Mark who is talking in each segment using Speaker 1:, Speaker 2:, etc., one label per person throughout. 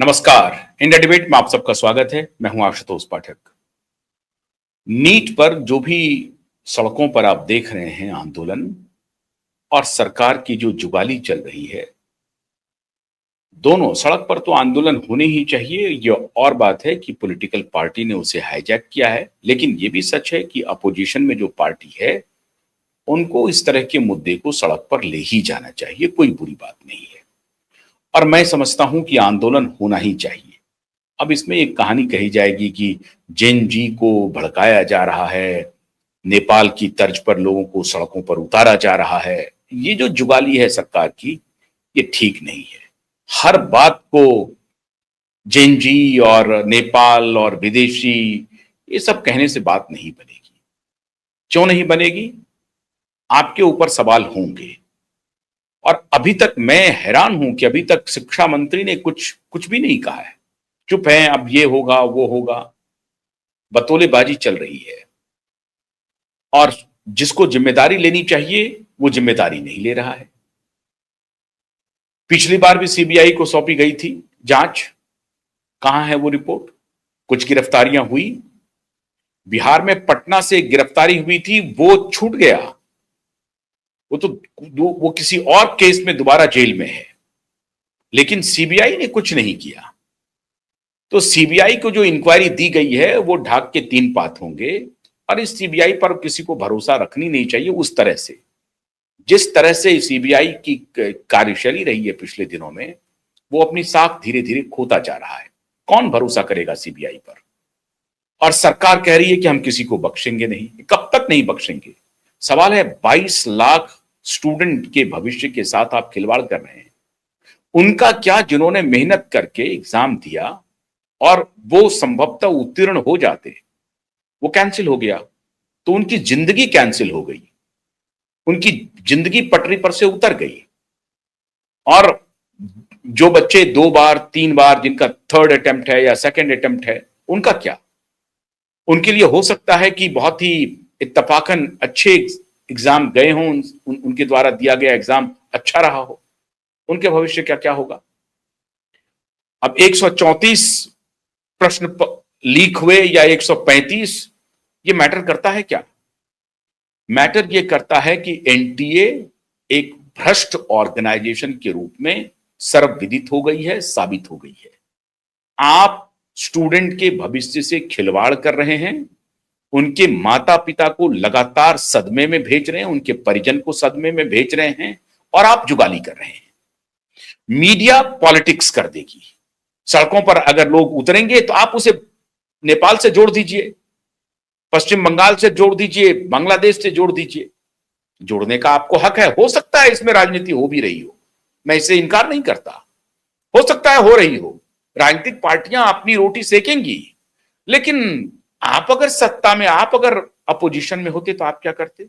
Speaker 1: नमस्कार। India debate में आप सबका स्वागत है। मैं हूं आशुतोष पाठक। नीट पर जो भी सड़कों पर आप देख रहे हैं आंदोलन और सरकार की जो जुगाली चल रही है, दोनों सड़क पर तो आंदोलन होने ही चाहिए। ये और बात है कि पॉलिटिकल पार्टी ने उसे हाईजैक किया है, लेकिन ये भी सच है कि अपोजिशन में जो पार्टी है उनको इस तरह के मुद्दे को सड़क पर ले ही जाना चाहिए। कोई बुरी बात नहीं है और मैं समझता हूं कि आंदोलन होना ही चाहिए। अब इसमें एक कहानी कही जाएगी कि जेन जी को भड़काया जा रहा है, नेपाल की तर्ज पर लोगों को सड़कों पर उतारा जा रहा है। ये जो जुगाली है सरकार की, ये ठीक नहीं है। हर बात को जेन जी और नेपाल और विदेशी, ये सब कहने से बात नहीं बनेगी। क्यों नहीं बनेगी? आपके ऊपर सवाल होंगे। और अभी तक मैं हैरान हूं कि अभी तक शिक्षा मंत्री ने कुछ कुछ भी नहीं कहा है। चुप है, अब ये होगा वो होगा, बतौलेबाजी चल रही है। और जिसको जिम्मेदारी लेनी चाहिए वो जिम्मेदारी नहीं ले रहा है। पिछली बार भी सीबीआई को सौंपी गई थी जांच, कहां है वो रिपोर्ट? कुछ गिरफ्तारियां हुई, बिहार में पटना से गिरफ्तारी हुई थी, वो छूट गया। वो तो वो किसी और केस में दोबारा जेल में है, लेकिन सीबीआई ने कुछ नहीं किया। तो सीबीआई को जो इंक्वायरी दी गई है वो ढाक के तीन पात होंगे और इस सीबीआई पर किसी को भरोसा रखनी नहीं चाहिए। उस तरह से, जिस तरह से सीबीआई की कार्यशैली रही है पिछले दिनों में, वो अपनी साख धीरे धीरे खोता जा रहा है। कौन भरोसा करेगा सीबीआई पर? और सरकार कह रही है कि हम किसी को बख्शेंगे नहीं। कब तक नहीं बख्शेंगे? सवाल है, 22 लाख स्टूडेंट के भविष्य के साथ आप खिलवाड़ कर रहे हैं। उनका क्या, जिन्होंने मेहनत करके एग्जाम दिया और वो संभवतः उत्तीर्ण हो जाते, वो कैंसिल हो गया, तो उनकी जिंदगी कैंसिल हो गई, उनकी जिंदगी पटरी पर से उतर गई। और जो बच्चे 2 बार 3 बार, जिनका थर्ड अटेम्प्ट है या सेकंड अटेम्प्ट है, उनका क्या? उनके लिए हो सकता है कि बहुत ही इत्तफाकन अच्छे एग्जाम गए हों, उनके द्वारा दिया गया एग्जाम अच्छा रहा हो, उनके भविष्य क्या क्या होगा? अब 134 प्रश्न लीक हुए या 135, ये मैटर करता है क्या? मैटर ये करता है कि एनटीए एक भ्रष्ट ऑर्गेनाइजेशन के रूप में सर्वविदित हो गई है, साबित हो गई है। आप स्टूडेंट के भविष्य से खिलवाड़ कर रहे हैं, उनके माता पिता को लगातार सदमे में भेज रहे हैं, उनके परिजन को सदमे में भेज रहे हैं और आप जुगाली कर रहे हैं। मीडिया पॉलिटिक्स कर देगी। सड़कों पर अगर लोग उतरेंगे तो आप उसे नेपाल से जोड़ दीजिए, पश्चिम बंगाल से जोड़ दीजिए, बांग्लादेश से जोड़ दीजिए। जोड़ने का आपको हक है। हो सकता है इसमें राजनीति हो भी रही हो, मैं इससे इनकार नहीं करता। हो सकता है हो रही हो, राजनीतिक पार्टियां अपनी रोटी सेकेंगी। लेकिन आप अगर सत्ता में, आप अगर अपोजिशन में होते तो आप क्या करते?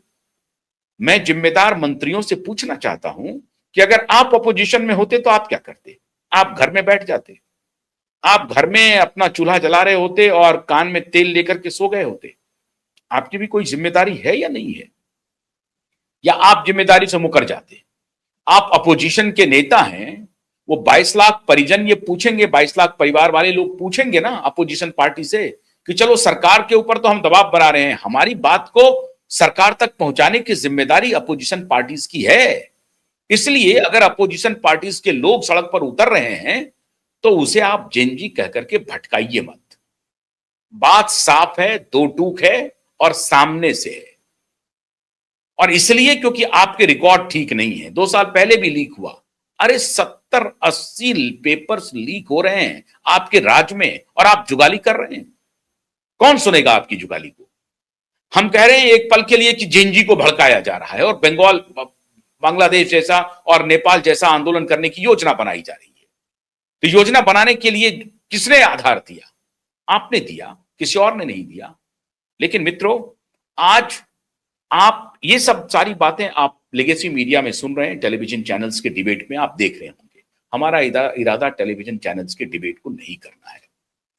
Speaker 1: मैं जिम्मेदार मंत्रियों से पूछना चाहता हूं कि अगर आप अपोजिशन में होते तो आप क्या करते? आप घर में बैठ जाते, आप घर में अपना चूल्हा जला रहे होते और कान में तेल लेकर के सो गए होते। आपकी भी कोई जिम्मेदारी है या नहीं है? या आप जिम्मेदारी से मुकर जाते? आप अपोजिशन के नेता हैं, वो 22 लाख परिजन ये पूछेंगे, 22 लाख परिवार वाले लोग पूछेंगे ना अपोजिशन पार्टी से कि चलो सरकार के ऊपर तो हम दबाव बना रहे हैं, हमारी बात को सरकार तक पहुंचाने की जिम्मेदारी अपोजिशन पार्टीज की है। इसलिए अगर अपोजिशन पार्टीज के लोग सड़क पर उतर रहे हैं तो उसे आप जेनजी कह करके भटकाइए मत। बात साफ है, दो टूक है और सामने से है। और इसलिए क्योंकि आपके रिकॉर्ड ठीक नहीं है। 2 साल पहले भी लीक हुआ। अरे 70-80 पेपर्स लीक हो रहे हैं आपके राज्य में और आप जुगाली कर रहे हैं। कौन सुनेगा आपकी जुगाली को? हम कह रहे हैं एक पल के लिए कि जेनजी को भड़काया जा रहा है और बंगाल, बांग्लादेश जैसा और नेपाल जैसा आंदोलन करने की योजना बनाई जा रही है। तो योजना बनाने के लिए किसने आधार दिया? आपने दिया, किसी और ने नहीं दिया। लेकिन मित्रों, आज आप ये सब सारी बातें आप लेगेसी मीडिया में सुन रहे हैं, टेलीविजन चैनल्स के डिबेट में आप देख रहे होंगे। हमारा इरादा टेलीविजन चैनल्स के डिबेट को नहीं करना है।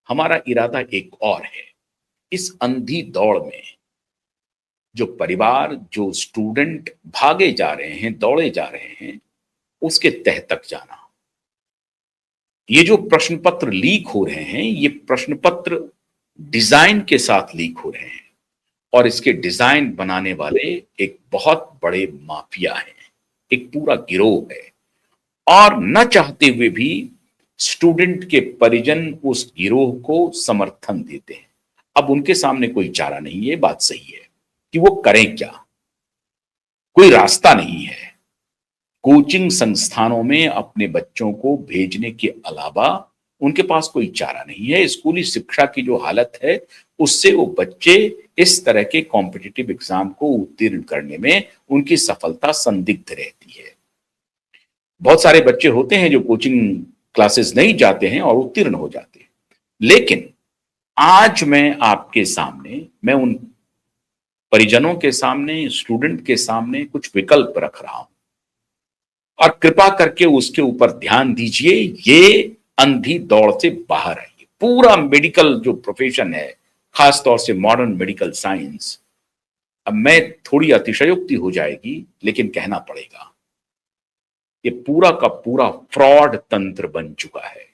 Speaker 1: हमारा इरादा एक और है। इस अंधी दौड़ में जो परिवार, जो स्टूडेंट भागे जा रहे हैं, दौड़े जा रहे हैं, उसके तह तक जाना। ये जो प्रश्न पत्र लीक हो रहे हैं, ये प्रश्न पत्र डिजाइन के साथ लीक हो रहे हैं और इसके डिजाइन बनाने वाले एक बहुत बड़े माफिया हैं, एक पूरा गिरोह है और न चाहते हुए भी स्टूडेंट के परिजन उस गिरोह को समर्थन देते हैं। अब उनके सामने कोई चारा नहीं है, बात सही है कि वो करें क्या, कोई रास्ता नहीं है। कोचिंग संस्थानों में अपने बच्चों को भेजने के अलावा उनके पास कोई चारा नहीं है। स्कूली शिक्षा की जो हालत है उससे वो बच्चे इस तरह के कॉम्पिटिटिव एग्जाम को उत्तीर्ण करने में उनकी सफलता संदिग्ध रहती है। बहुत सारे बच्चे होते हैं जो कोचिंग क्लासेस नहीं जाते हैं और उत्तीर्ण हो जाते हैं, लेकिन आज मैं आपके सामने, मैं उन परिजनों के सामने, स्टूडेंट के सामने कुछ विकल्प रख रहा हूं और कृपा करके उसके ऊपर ध्यान दीजिए। ये अंधी दौड़ से बाहर है। पूरा मेडिकल जो प्रोफेशन है, खासतौर से मॉडर्न मेडिकल साइंस, अब मैं थोड़ी अतिशयोक्ति हो जाएगी लेकिन कहना पड़ेगा, ये पूरा का पूरा फ्रॉड तंत्र बन चुका है।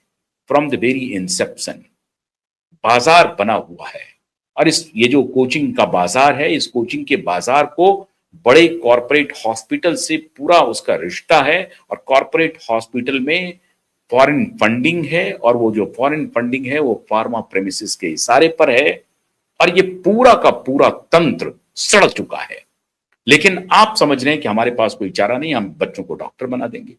Speaker 1: फ्रॉम द वेरी इंसेप्शन बाजार बना हुआ है और ये जो कोचिंग का बाजार है, इस कोचिंग के बाजार को बड़े कॉरपोरेट हॉस्पिटल से पूरा उसका रिश्ता है और कॉरपोरेट हॉस्पिटल में फॉरेन फंडिंग है और वो जो फॉरेन फंडिंग है वो फार्मा प्रेमिसेस के इशारे पर है और ये पूरा का पूरा तंत्र सड़ चुका है। लेकिन आप समझ रहे हैं कि हमारे पास कोई चारा नहीं, हम बच्चों को डॉक्टर बना देंगे।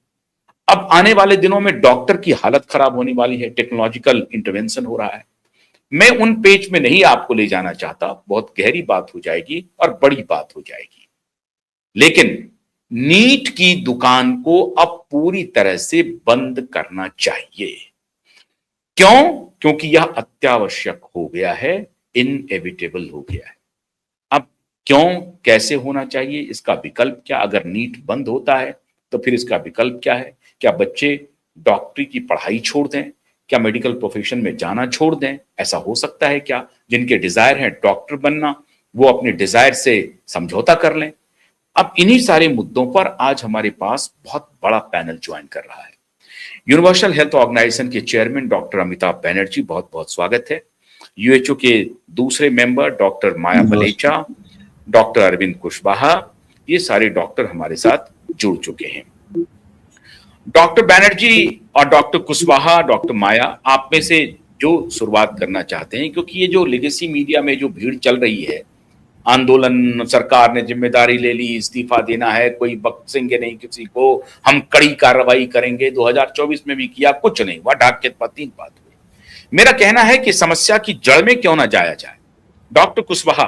Speaker 1: अब आने वाले दिनों में डॉक्टर की हालत खराब होने वाली है, टेक्नोलॉजिकल इंटरवेंशन हो रहा है। मैं उन पेज में नहीं आपको ले जाना चाहता, बहुत गहरी बात हो जाएगी और बड़ी बात हो जाएगी। लेकिन नीट की दुकान को अब पूरी तरह से बंद करना चाहिए। क्यों? क्योंकि यह अत्यावश्यक हो गया है, इनएविटेबल हो गया है। अब क्यों, कैसे होना चाहिए, इसका विकल्प क्या? अगर नीट बंद होता है तो फिर इसका विकल्प क्या है? क्या बच्चे डॉक्टरी की पढ़ाई छोड़ दें? क्या मेडिकल प्रोफेशन में जाना छोड़ दें? ऐसा हो सकता है क्या? जिनके डिजायर है डॉक्टर बनना, वो अपने डिजायर से समझौता कर लें? अब इन्हीं सारे मुद्दों पर आज हमारे पास बहुत बड़ा पैनल ज्वाइन कर रहा है। यूनिवर्सल हेल्थ ऑर्गेनाइजेशन के चेयरमैन डॉक्टर अमिताभ बैनर्जी, बहुत बहुत स्वागत है। यूएचओ के दूसरे मेंबर डॉक्टर माया बलेचा, डॉक्टर अरविंद कुशवाहा, ये सारे डॉक्टर हमारे साथ जुड़ चुके हैं। डॉक्टर बैनर्जी और डॉक्टर कुशवाहा, डॉक्टर माया, आप में से जो शुरुआत करना चाहते हैं, क्योंकि ये जो लेगेसी मीडिया में जो भीड़ चल रही है, आंदोलन, सरकार ने जिम्मेदारी ले ली, इस्तीफा देना है, कोई बख्शेंगे नहीं किसी को, हम कड़ी कार्रवाई करेंगे, 2024 में भी किया, कुछ नहीं हुआ, ढाक के 3 बात हुई। मेरा कहना है कि समस्या की जड़ में क्यों ना जाया जाए। डॉक्टर कुशवाहा,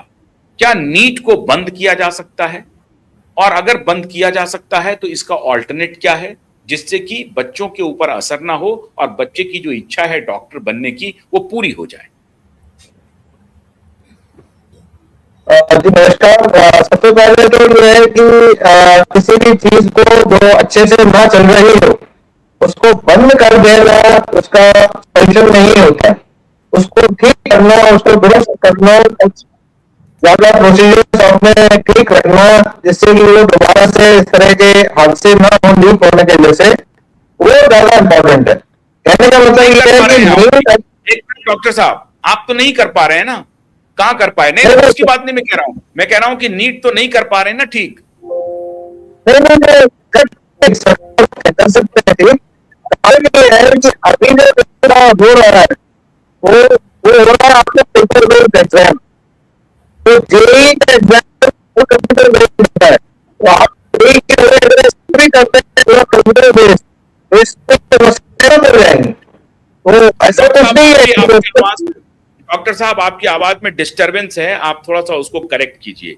Speaker 1: क्या नीट को बंद किया जा सकता है? और अगर बंद किया जा सकता है तो इसका ऑल्टरनेट क्या है, जिससे कि बच्चों के ऊपर असर ना हो और बच्चे की जो इच्छा है डॉक्टर बनने की वो पूरी हो जाए?
Speaker 2: जी नमस्कार। सबसे पहले तो ये है कि किसी भी चीज को जो अच्छे से ना चल रही हो उसको बंद कर देना उसका सॉल्यूशन नहीं होता है। उसको ठीक करना, उसको दुरुस्त करना, ज्यादा प्रोसीजर्स अपने ठीक रखना, जिससे कि वो दोबारा से इस तरह के हादसे ना हो लीक होने की वजह से, वो ज्यादा इम्पोर्टेंट है। कहने का मतलब ये है कि
Speaker 1: डॉक्टर साहब, आप तो नहीं कर पा रहे हैं ना? कहां कर पाए? नहीं, उसकी बात नहीं मैं कह रहा हूं, मैं कह रहा हूं कि नीट तो नहीं कर पा रहे हैं ना ठीक?
Speaker 2: नहीं कर सकते हैं ठीक। है कि अभी जो हो रहा है वो हो रहा है आपके पेपर बेस्ड एग्जाम। तो जेईई का एग्जाम वो कंप्यूटर बेस्ड होता है, तो आप जेईई के भी करते हैं वो कंप्यूटर बेस्ड, तो इसमें समस्या बढ़ जाएंगी। तो ऐसा कुछ नहीं है।
Speaker 1: डॉक्टर साहब, आपकी आवाज में डिस्टरबेंस है, आप थोड़ा सा उसको करेक्ट कीजिए।